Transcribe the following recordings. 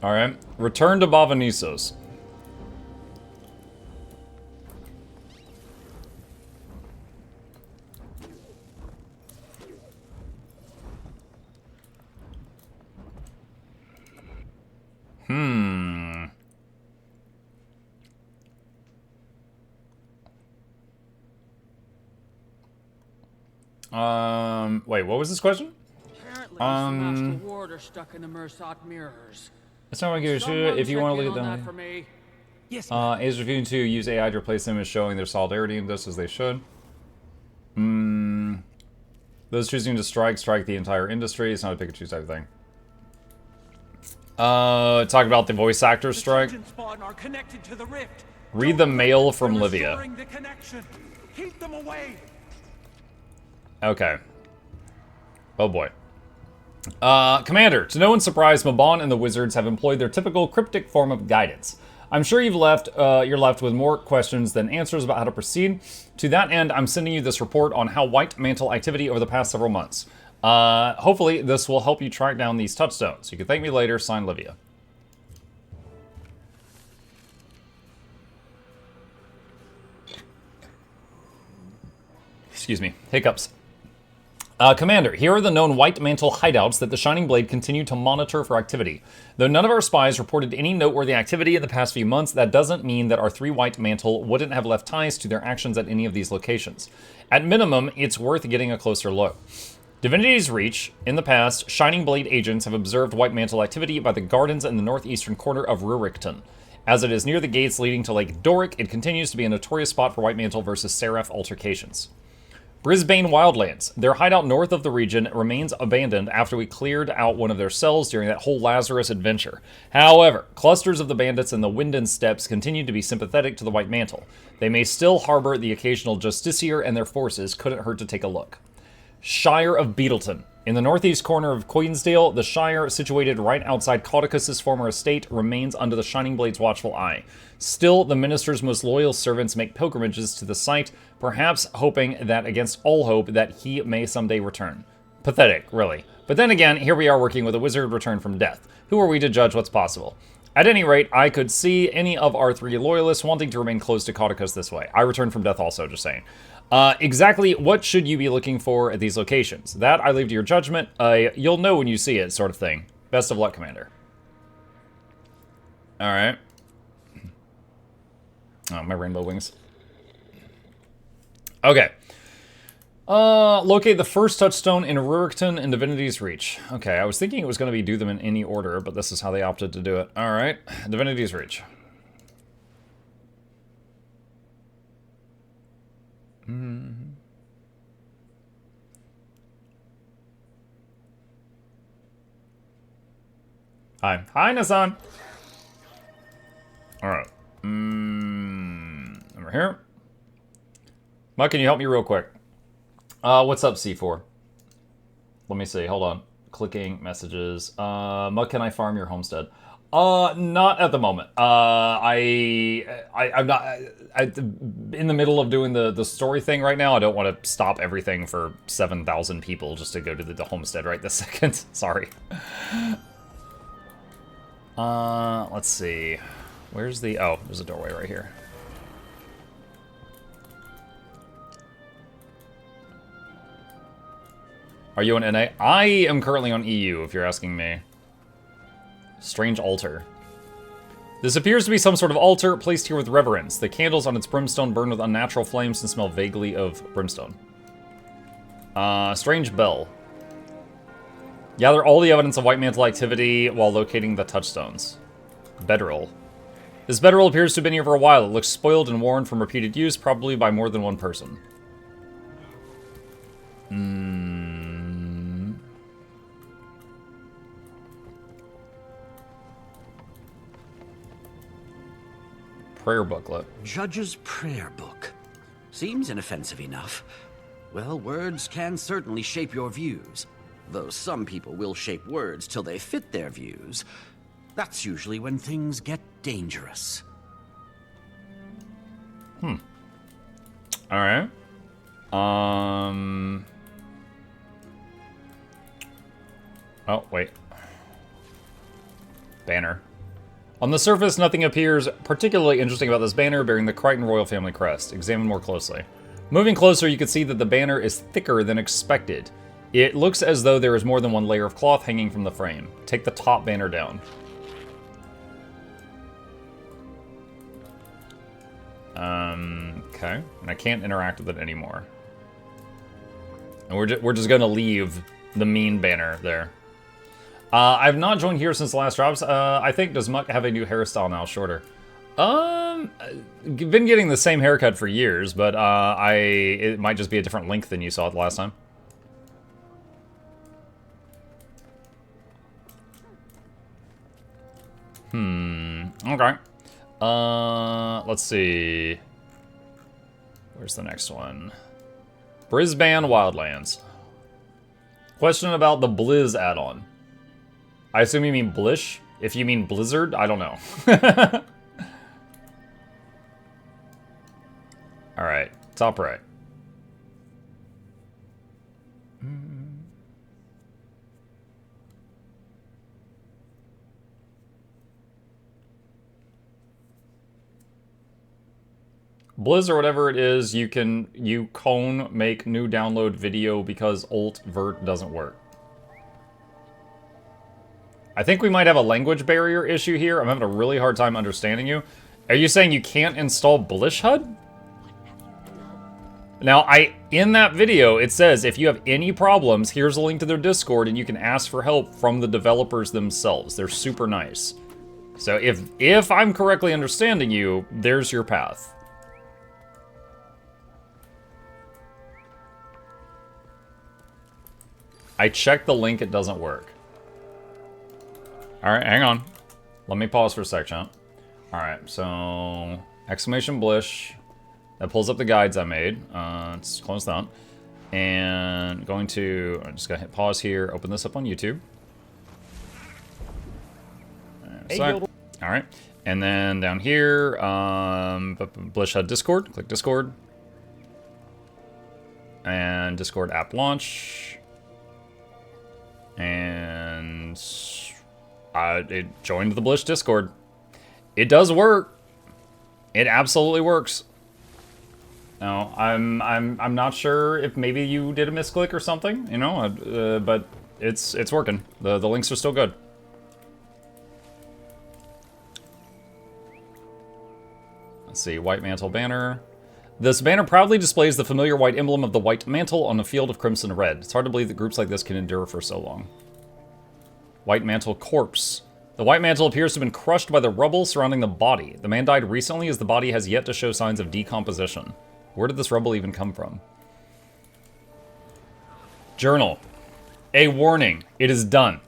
Alright. Return to Bavanisos. Wait, what was this question? Apparently, Master Ward are stuck in the Mersat mirrors. That's not what I give a shit. If you want to look at them. For me. Yes, Is refusing to use AI to replace them is showing their solidarity in this as they should. Those choosing to strike the entire industry. It's not a Pikachu type thing. Talk about the voice actor strike. Are connected to the rift. Read the mail from Livia. The connection. Keep them away. Okay. Oh boy. Commander, to no one's surprise, Mabon and the Wizards have employed their typical cryptic form of guidance. I'm sure you're left with more questions than answers about how to proceed. To that end, I'm sending you this report on how White Mantle activity over the past several months. Hopefully, this will help you track down these touchstones. You can thank me later. Signed, Livia. Excuse me. Hiccups. Commander, here are the known White Mantle hideouts that the Shining Blade continued to monitor for activity. Though none of our spies reported any noteworthy activity in the past few months, that doesn't mean that our 3 White Mantle wouldn't have left ties to their actions at any of these locations. At minimum, it's worth getting a closer look. Divinity's Reach. In the past, Shining Blade agents have observed White Mantle activity by the gardens in the northeastern corner of Rurikton. As it is near the gates leading to Lake Doric, it continues to be a notorious spot for White Mantle versus Seraph altercations. Brisbane Wildlands. Their hideout north of the region remains abandoned after we cleared out one of their cells during that whole Lazarus adventure. However, clusters of the bandits in the Winden Steppes continue to be sympathetic to the White Mantle. They may still harbor the occasional justiciar, and their forces couldn't hurt to take a look. Shire of Beetleton. In the northeast corner of Coinsdale, the Shire, situated right outside Caudicus's former estate, remains under the Shining Blade's watchful eye. Still, the Minister's most loyal servants make pilgrimages to the site, perhaps hoping that against all hope that he may someday return. Pathetic, really. But then again, here we are working with a wizard returned from death. Who are we to judge what's possible? At any rate, I could see any of our 3 loyalists wanting to remain close to Caudicus this way. I returned from death also, just saying. Exactly what should you be looking for at these locations? That I leave to your judgment. You'll know when you see it, sort of thing. Best of luck, Commander. Alright. Oh, my rainbow wings. Okay. Locate the first touchstone in Rurikton and Divinity's Reach. Okay, I was thinking it was going to be do them in any order, but this is how they opted to do it. Alright. Divinity's Reach. Hi. Hi, Nassan. Alright. Over here. Mike, can you help me real quick? What's up, C4? Let me see. Hold on. Clicking messages. Mug, can I farm your homestead? Not at the moment. I'm not in the middle of doing the story thing right now. I don't want to stop everything for 7,000 people just to go to the homestead right this second. Sorry. Let's see. Where's the... Oh, there's a doorway right here. Are you on NA? I am currently on EU, if you're asking me. Strange altar. This appears to be some sort of altar placed here with reverence. The candles on its brimstone burn with unnatural flames and smell vaguely of brimstone. Strange bell. Gather all the evidence of White Mantle activity while locating the touchstones. Bedroll. This bedroll appears to have been here for a while. It looks spoiled and worn from repeated use, probably by more than one person. Prayer booklet. Judge's prayer book. Seems inoffensive enough. Well, words can certainly shape your views. Though some people will shape words till they fit their views. That's usually when things get dangerous. Alright. Oh, wait. Banner. On the surface, nothing appears particularly interesting about this banner bearing the Crichton royal family crest. Examine more closely. Moving closer, you can see that the banner is thicker than expected. It looks as though there is more than one layer of cloth hanging from the frame. Take the top banner down. Okay. And I can't interact with it anymore. And we're just gonna leave the mean banner there. I've not joined here since the last drops. I think, does Muck have a new hairstyle now, shorter? Been getting the same haircut for years, but it might just be a different length than you saw it the last time. Okay. Let's see. Where's the next one? Brisbane Wildlands. Question about the Blizz add-on. I assume you mean Blish? If you mean Blizzard, I don't know. Alright, top right. Blizz or whatever it is, you cone make new download video because alt vert doesn't work. I think we might have a language barrier issue here. I'm having a really hard time understanding you. Are you saying you can't install Blish HUD? Now, in that video, it says if you have any problems, here's a link to their Discord and you can ask for help from the developers themselves. They're super nice. So if I'm correctly understanding you, there's your path. I checked the link, it doesn't work. Alright, hang on. Let me pause for a sec, chat. Alright, so... exclamation Blish. That pulls up the guides I made. Let's close that. And I'm just gonna hit pause here, open this up on YouTube. Alright, and then down here, Blish HUD Discord. Click Discord. And Discord app launch. And it joined the Blish Discord. It does work. It absolutely works. Now, I'm not sure if maybe you did a misclick or something, you know, but it's working. The links are still good. Let's see, White Mantle banner. This banner proudly displays the familiar white emblem of the White Mantle on a field of crimson red. It's hard to believe that groups like this can endure for so long. White Mantle corpse. The White Mantle appears to have been crushed by the rubble surrounding the body. The man died recently as the body has yet to show signs of decomposition. Where did this rubble even come from? Journal. A warning. It is done.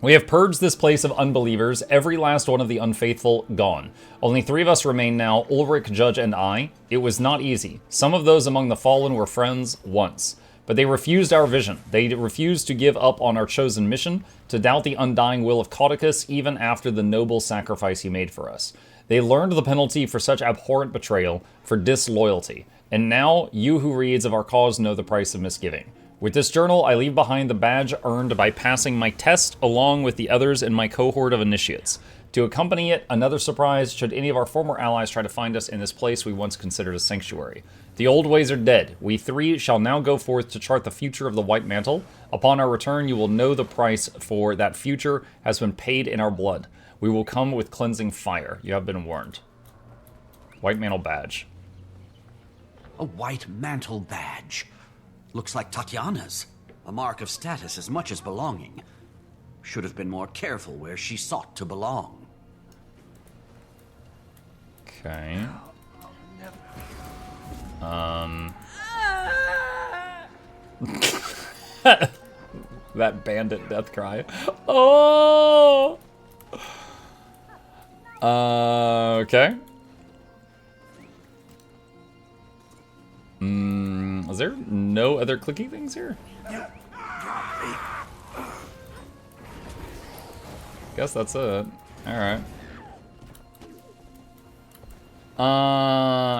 We have purged this place of unbelievers, every last one of the unfaithful gone. Only 3 of us remain now, Ulrich, Judge, and I. It was not easy. Some of those among the fallen were friends once. But they refused our vision. They refused to give up on our chosen mission, to doubt the undying will of Caudicus even after the noble sacrifice he made for us. They learned the penalty for such abhorrent betrayal, for disloyalty. And now, you who reads of our cause know the price of misgiving. With this journal, I leave behind the badge earned by passing my test along with the others in my cohort of initiates. To accompany it, another surprise should any of our former allies try to find us in this place we once considered a sanctuary. The old ways are dead. We 3 shall now go forth to chart the future of the White Mantle. Upon our return, you will know the price for that future has been paid in our blood. We will come with cleansing fire. You have been warned. White Mantle badge. A White Mantle badge. Looks like Tatiana's. A mark of status as much as belonging. Should have been more careful where she sought to belong. Okay. That bandit death cry. Oh! Okay. Is there no other clicky things here? Guess that's it. Alright.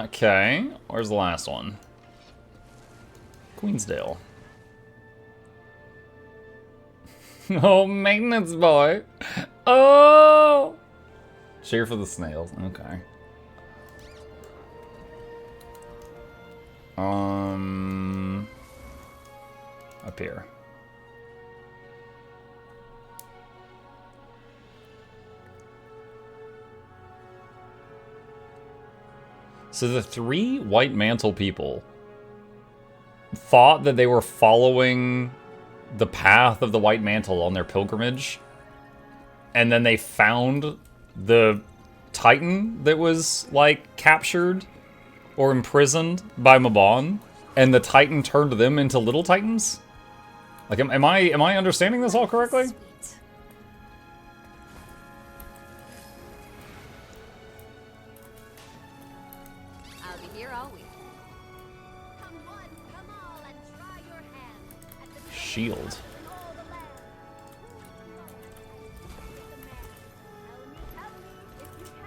Okay. Where's the last one? Queensdale. Oh, maintenance boy. Oh! Cheer for the snails. Okay. Up here. So the 3 White Mantle people thought that they were following the path of the White Mantle on their pilgrimage, and then they found the Titan that was, like, captured or imprisoned by Mabon, and the Titan turned them into little Titans? Like, am I understanding this all correctly? Sweet. I'll be here all week. Come one, come all, and try your hand at the Shield. in all the land. Tell me if you can.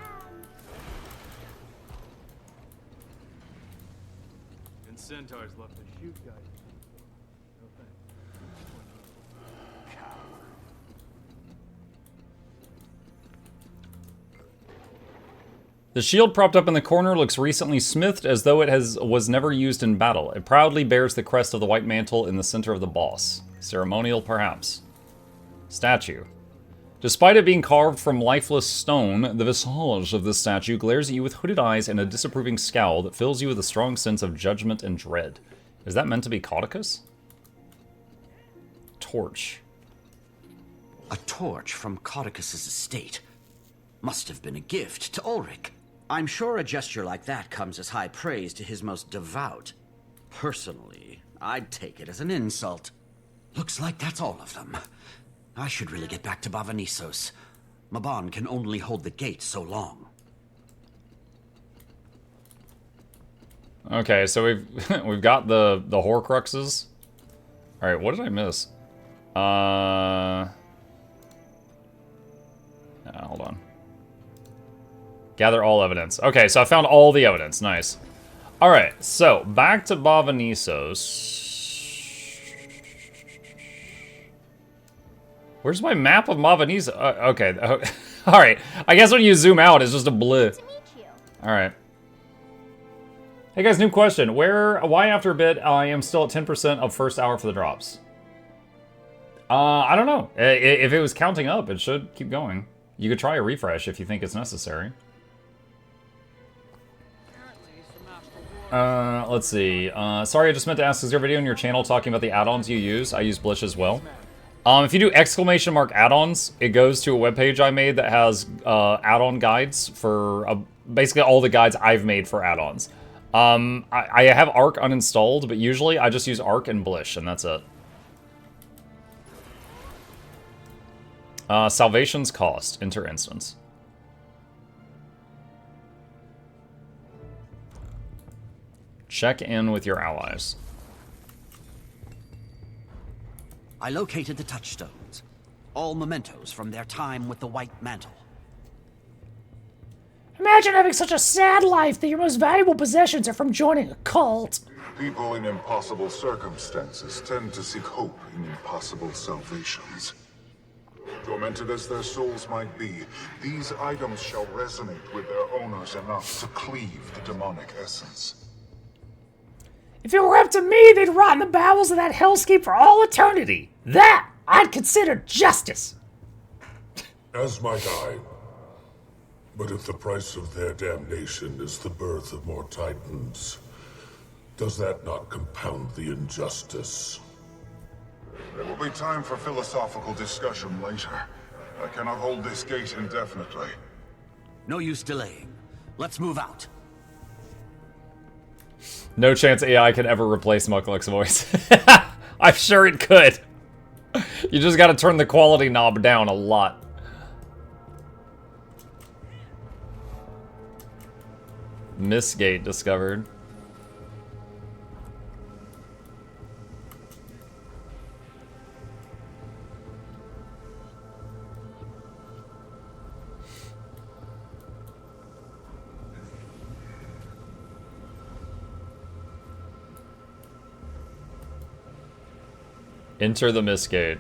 And centaurs love to shoot guys. No thanks. The shield propped up in the corner looks recently smithed as though it was never used in battle. It proudly bears the crest of the White Mantle in the center of the boss. Ceremonial, perhaps. Statue. Despite it being carved from lifeless stone, the visage of this statue glares at you with hooded eyes and a disapproving scowl that fills you with a strong sense of judgment and dread. Is that meant to be Caudicus? Torch. A torch from Caudicus's estate. Must have been a gift to Ulrich. I'm sure a gesture like that comes as high praise to his most devout. Personally, I'd take it as an insult. Looks like that's all of them. I should really get back to Bavanisos. Mabon can only hold the gate so long. Okay, so we've got the Horcruxes. All right, what did I miss? Hold on. Gather all evidence. Okay, so I found all the evidence. Nice. All right, so back to Bavanisos. Where's my map of Bavanisos? Okay. All right. I guess when you zoom out, it's just a blip. To meet you. All right. Hey guys, new question. Why after a bit I am still at 10% of first hour for the drops? I don't know. If it was counting up, it should keep going. You could try a refresh if you think it's necessary. Let's see. Sorry, I just meant to ask, is there a video on your channel talking about the add-ons you use? I use Blish as well. If you do exclamation mark add-ons, it goes to a webpage I made that has add-on guides for basically all the guides I've made for add-ons. I have Arc uninstalled, but usually I just use Arc and Blish, and that's it. Salvation's cost. Enter instance. Check in with your allies. I located the touchstones. All mementos from their time with the White Mantle. Imagine having such a sad life that your most valuable possessions are from joining a cult. People in impossible circumstances tend to seek hope in impossible salvations. Tormented as their souls might be, these items shall resonate with their owners enough to cleave the demonic essence. If it were up to me, they'd rot in the bowels of that hellscape for all eternity. That I'd consider justice. As might I. But if the price of their damnation is the birth of more Titans, does that not compound the injustice? There will be time for philosophical discussion later. I cannot hold this gate indefinitely. No use delaying. Let's move out. No chance AI can ever replace Mukluk's voice. I'm sure it could. You just gotta turn the quality knob down a lot. Mistgate discovered. Enter the Mistgate.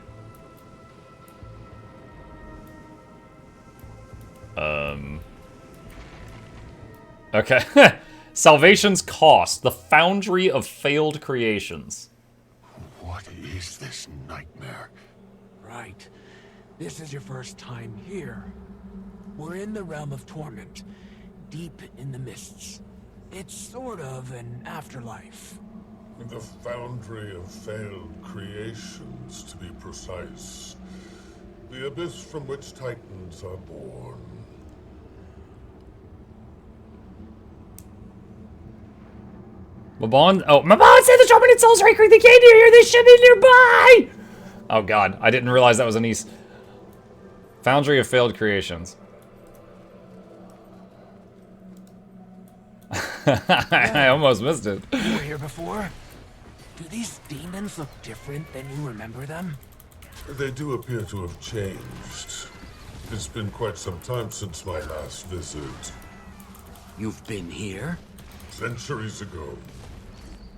Okay. Salvation's Cost, the Foundry of Failed Creations. What is this nightmare? Right. This is your first time here. We're in the realm of torment, deep in the mists. It's sort of an afterlife. The Foundry of Failed Creations, to be precise. The abyss from which titans are born. Mabon said the tormented souls are anchoring. They can't hear here. They should be nearby. Oh god, I didn't realize that was an East. Foundry of Failed Creations. I almost missed it. You were here before? Do these demons look different than you remember them? They do appear to have changed. It's been quite some time since my last visit. You've been here? Centuries ago.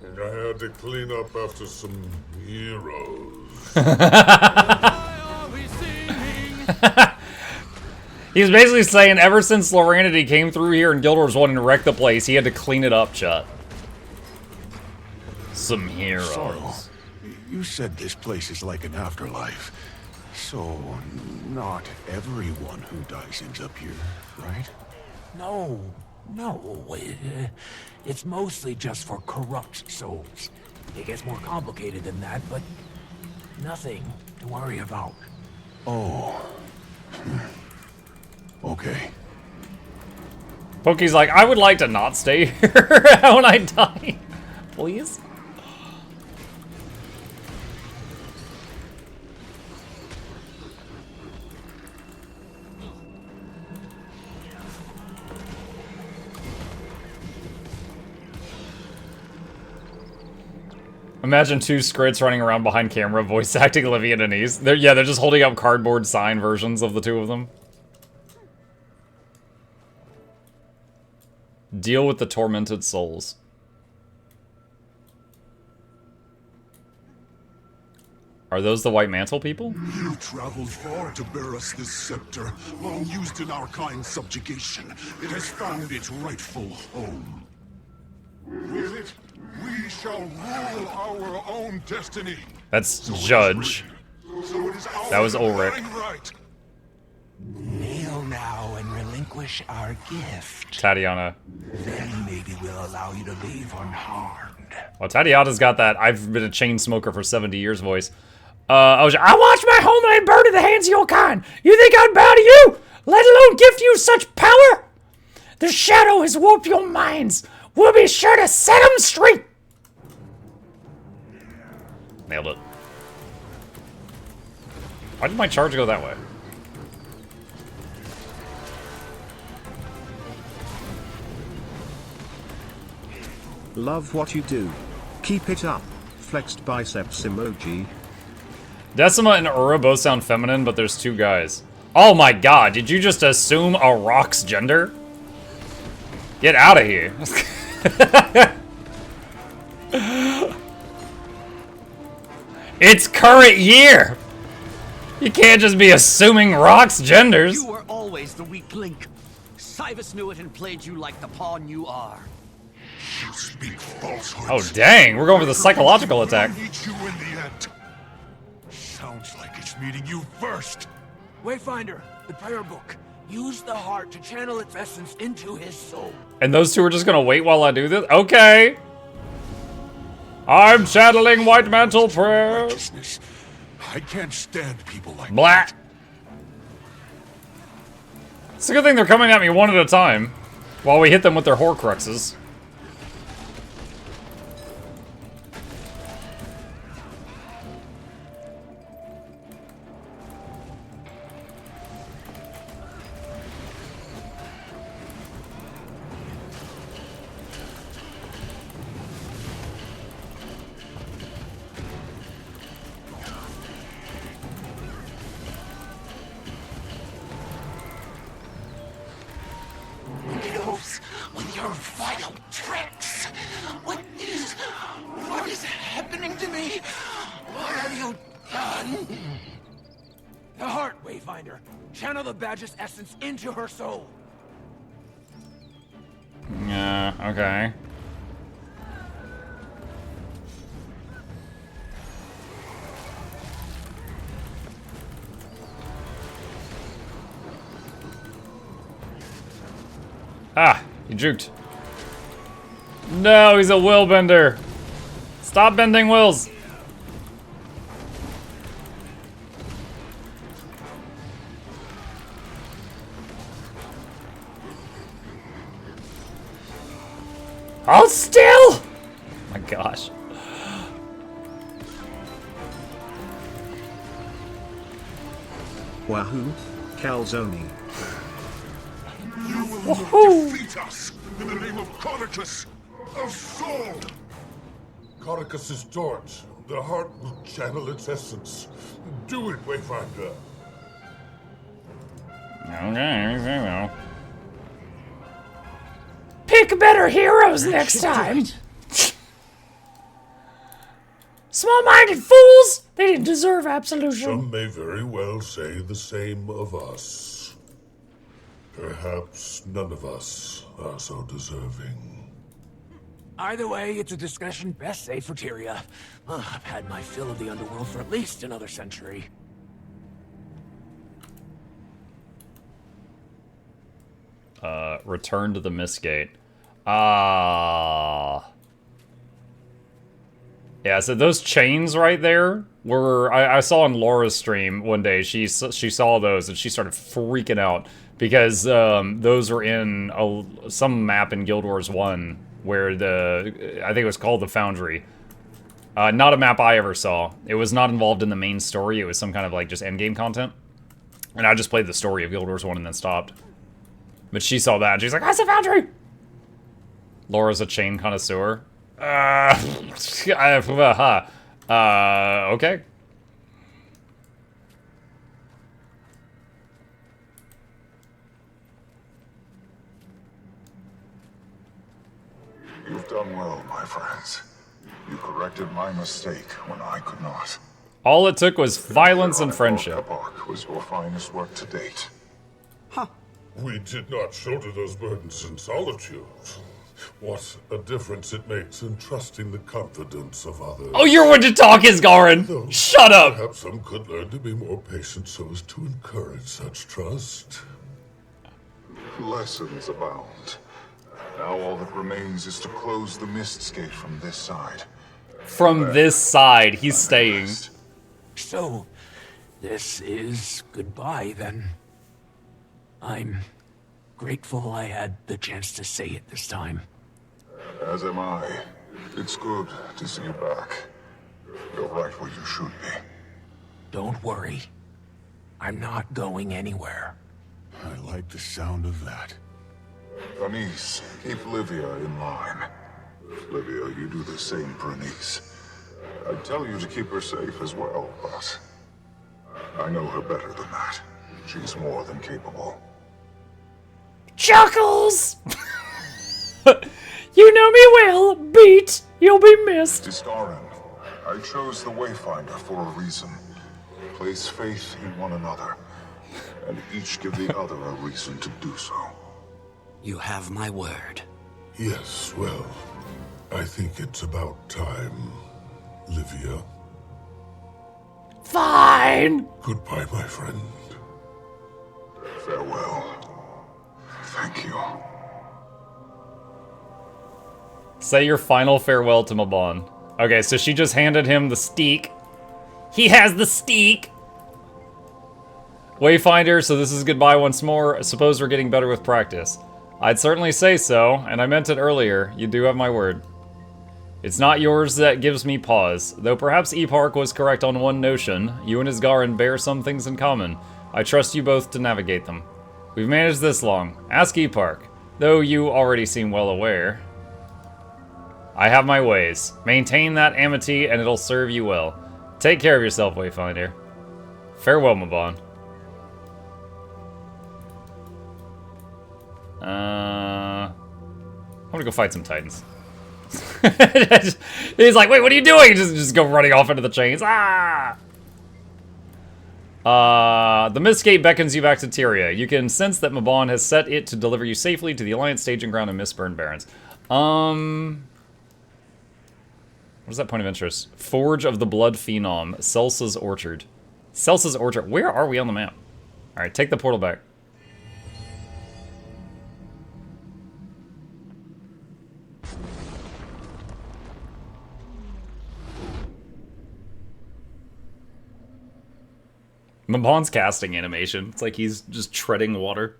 And I had to clean up after some heroes. He's basically saying ever since Loranity came through here and Guild Wars wanting to wreck the place, he had to clean it up, Chet. Some heroes. So, you said this place is like an afterlife. So, not everyone who dies ends up here, right? No. It's mostly just for corrupt souls. It gets more complicated than that, but nothing to worry about. Oh. Okay. Poki's like, I would like to not stay here when I die. Please? Imagine two scrits running around behind camera, voice acting Olivia and Denise. They're just holding up cardboard sign versions of the two of them. Deal with the tormented souls. Are those the White Mantle people? You traveled far to bear us this scepter, long used in our kind's subjugation. It has found its rightful home. With it, we shall rule our own destiny. That's Judge. So it is our That was Ulrich. divine right. Kneel now and relinquish our gift. Tatiana. Then maybe we'll allow you to leave unharmed. Well, Tatiana's got that I've been a chain smoker for 70 years voice. I watched my homeland burn at the hands of your kind. You think I'd bow to you? Let alone gift you such power? The shadow has warped your minds. We'll be sure to set them straight. Nailed it. Why did my charge go that way? Love what you do. Keep it up. Flexed biceps emoji. Decima and Ura both sound feminine, but there's two guys. Oh my god, did you just assume a rock's gender? Get out of here. It's current year! You can't just be assuming rocks' genders. You were always the weak link. Cybus knew it and played you like the pawn you are. You speak falsehoods. Oh dang, we're going for the psychological attack. I'll meet you in the end. Sounds like it's meeting you first. Wayfinder, the prayer book. Use the heart to channel its essence into his soul. And those two are just gonna wait while I do this? Okay. I'm channeling White Mantle prayer. Righteousness. I can't stand people like Blah. that. It's a good thing they're coming at me one at a time while we hit them with their Horcruxes. With your vile tricks. What is happening to me? What have you done? The heart, Wayfinder. Channel the badge's essence into her soul. Okay. Ah, he juked. No, he's a will bender. Stop bending wills. Hold still! Oh my gosh. Wahoo! Calzone. You will defeat us in the name of Conicus, of Soul! Conicus's torch. The heart will channel its essence. Do it, Wayfinder. Okay, so. Pick better heroes next time! Small-minded fools! They didn't deserve absolution. Some may very well say the same of us. Perhaps none of us are so deserving. Either way, it's a discussion best saved for Tyria. I've had my fill of the underworld for at least another century. Return to the Mistgate. Ah. Yeah, so those chains right there were... I saw on Laura's stream one day, she saw those and she started freaking out. Because those were in some map in Guild Wars 1 where I think it was called the Foundry. Not a map I ever saw. It was not involved in the main story. It was some kind of like just endgame content. And I just played the story of Guild Wars 1 and then stopped. But she saw that and she's like, that's a Foundry! Laura's a chain connoisseur. Okay. You've done well, my friends. You corrected my mistake when I could not. All it took was violence and friendship. Epoch was your finest work to date. We did not shoulder those burdens in solitude. What a difference it makes in trusting the confidence of others. Oh, you're one to talk, Isgarin! Shut up! Perhaps some could learn to be more patient so as to encourage such trust. Lessons abound. Now all that remains is to close the Mist's Gate from this side. From this side, he's staying. So, this is goodbye, then. I'm grateful I had the chance to say it this time. As am I. It's good to see you back. You're right where you should be. Don't worry. I'm not going anywhere. I like the sound of that. Anise, keep Livia in line. Livia, you do the same for Anise. I'd tell you to keep her safe as well, but I know her better than that. She's more than capable. Chuckles! You know me well. Beat. You'll be missed. Istarin, I chose the Wayfinder for a reason. Place faith in one another, and each give the other a reason to do so. You have my word. Yes, well, I think it's about time, Livia. Fine. Goodbye, my friend. Farewell. Thank you. Say your final farewell to Mabon. Okay, so she just handed him the steak. He has the steak! Wayfinder, so this is goodbye once more. I suppose we're getting better with practice. I'd certainly say so, and I meant it earlier. You do have my word. It's not yours that gives me pause. Though perhaps Epark was correct on one notion. You and Isgarin bear some things in common. I trust you both to navigate them. We've managed this long. Ask Epark, though you already seem well aware. I have my ways. Maintain that amity and it'll serve you well. Take care of yourself, Wayfinder. Farewell, Mabon. I'm gonna go fight some Titans. He's like, wait, what are you doing? Just go running off into the chains. Ah! The Mistgate beckons you back to Tyria. You can sense that Mabon has set it to deliver you safely to the Alliance staging ground in Mistburn Barrens. What is that point of interest? Forge of the Blood Phenom, Celsa's Orchard. Celsa's Orchard. Where are we on the map? All right, take the portal back. Mabon's casting animation. It's like he's just treading water.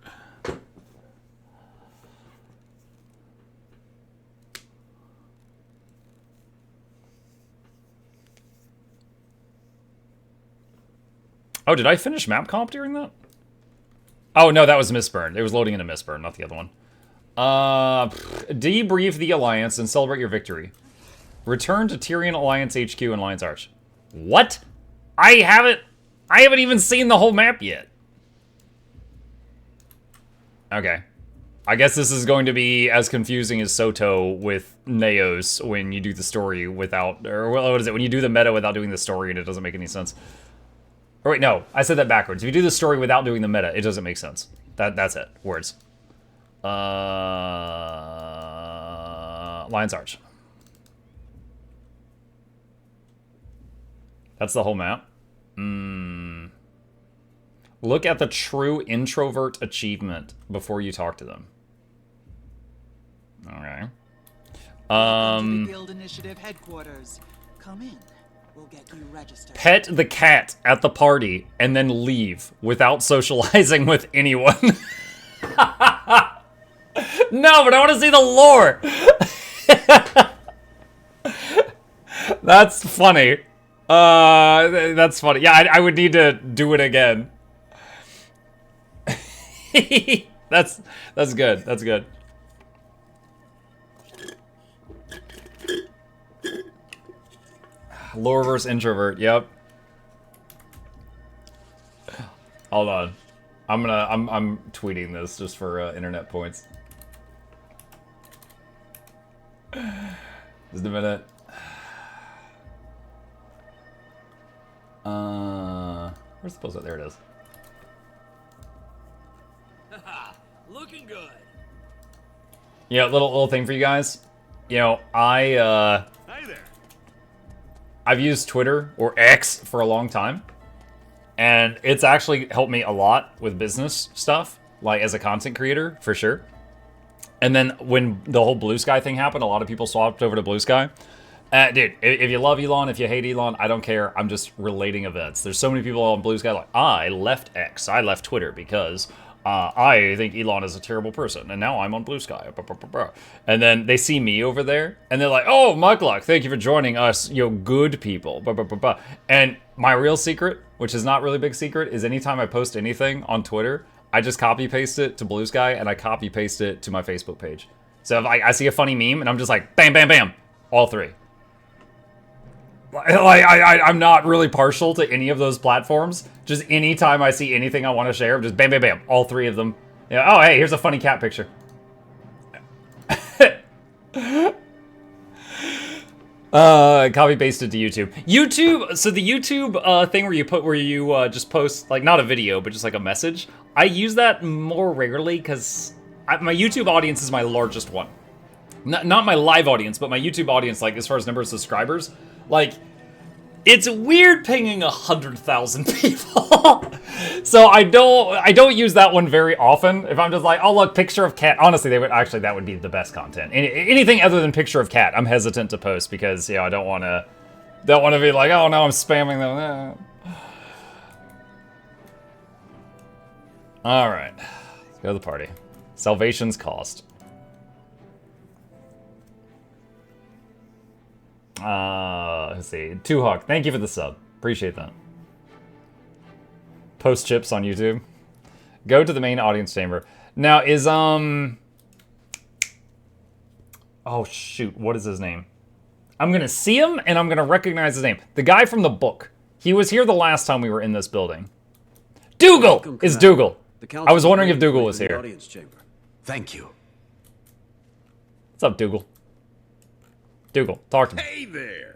Oh, did I finish map comp during that? Oh, no, that was Mistburn. It was loading into Mistburn, not the other one. Debrief the Alliance and celebrate your victory. Return to Tyrion Alliance HQ and Lion's Arch. What? I haven't even seen the whole map yet. Okay. I guess this is going to be as confusing as Soto with Neos when you do the story without... Or what is it? When you do the meta without doing the story and it doesn't make any sense. Or wait, no. I said that backwards. If you do the story without doing the meta, it doesn't make sense. That's it. Words. Lion's Arch. That's the whole map. Look at the true introvert achievement before you talk to them. Okay. Welcome to the Guild Initiative headquarters. Come in. We'll get you registered. Pet the cat at the party and then leave without socializing with anyone. No, but I want to see the lore. That's funny. That's funny. Yeah, I would need to do it again. That's good. That's good. Lore versus introvert. Yep. Hold on. I'm tweeting this just for internet points. Just a minute. Where's the post? There it is. Looking good. Yeah, little thing for you guys. You know, Hi there. I've used Twitter or X for a long time, and it's actually helped me a lot with business stuff, like as a content creator, for sure. And then when the whole Blue Sky thing happened, a lot of people swapped over to Blue Sky. Dude, if you love Elon, if you hate Elon, I don't care. I'm just relating events. There's so many people on Blue Sky like, I left X, I left Twitter because I think Elon is a terrible person, and now I'm on Blue Sky. And then they see me over there, and they're like, oh, Mukluk, thank you for joining us, good people. And my real secret, which is not really a big secret, is anytime I post anything on Twitter, I just copy-paste it to Blue Sky, and I copy-paste it to my Facebook page. So if I see a funny meme, and I'm just like, bam, bam, bam, all three. I'm not really partial to any of those platforms. Just anytime I see anything I want to share, just bam, bam, bam, all three of them. Yeah. Oh, hey, here's a funny cat picture. Copy pasted to YouTube. So the YouTube thing where you just post like not a video but just like a message. I use that more rarely because my YouTube audience is my largest one. Not my live audience, but my YouTube audience, like as far as number of subscribers. Like, it's weird pinging 100,000 people. So I don't use that one very often. If I'm just like, oh look, picture of cat. Honestly, that would be the best content. Anything other than picture of cat, I'm hesitant to post because I don't want to be like, oh no, I'm spamming them. All right, let's go to the party. Salvation's cost. Let's see. Tuhawk, thank you for the sub. Appreciate that. Post chips on YouTube. Go to the main audience chamber. Now is oh shoot, what is his name? I'm gonna see him and I'm gonna recognize his name. The guy from the book. He was here the last time we were in this building. Dougal is Dougal. I was wondering if Dougal was here. Thank you. What's up, Dougal? Dougal, talk to me. Hey there!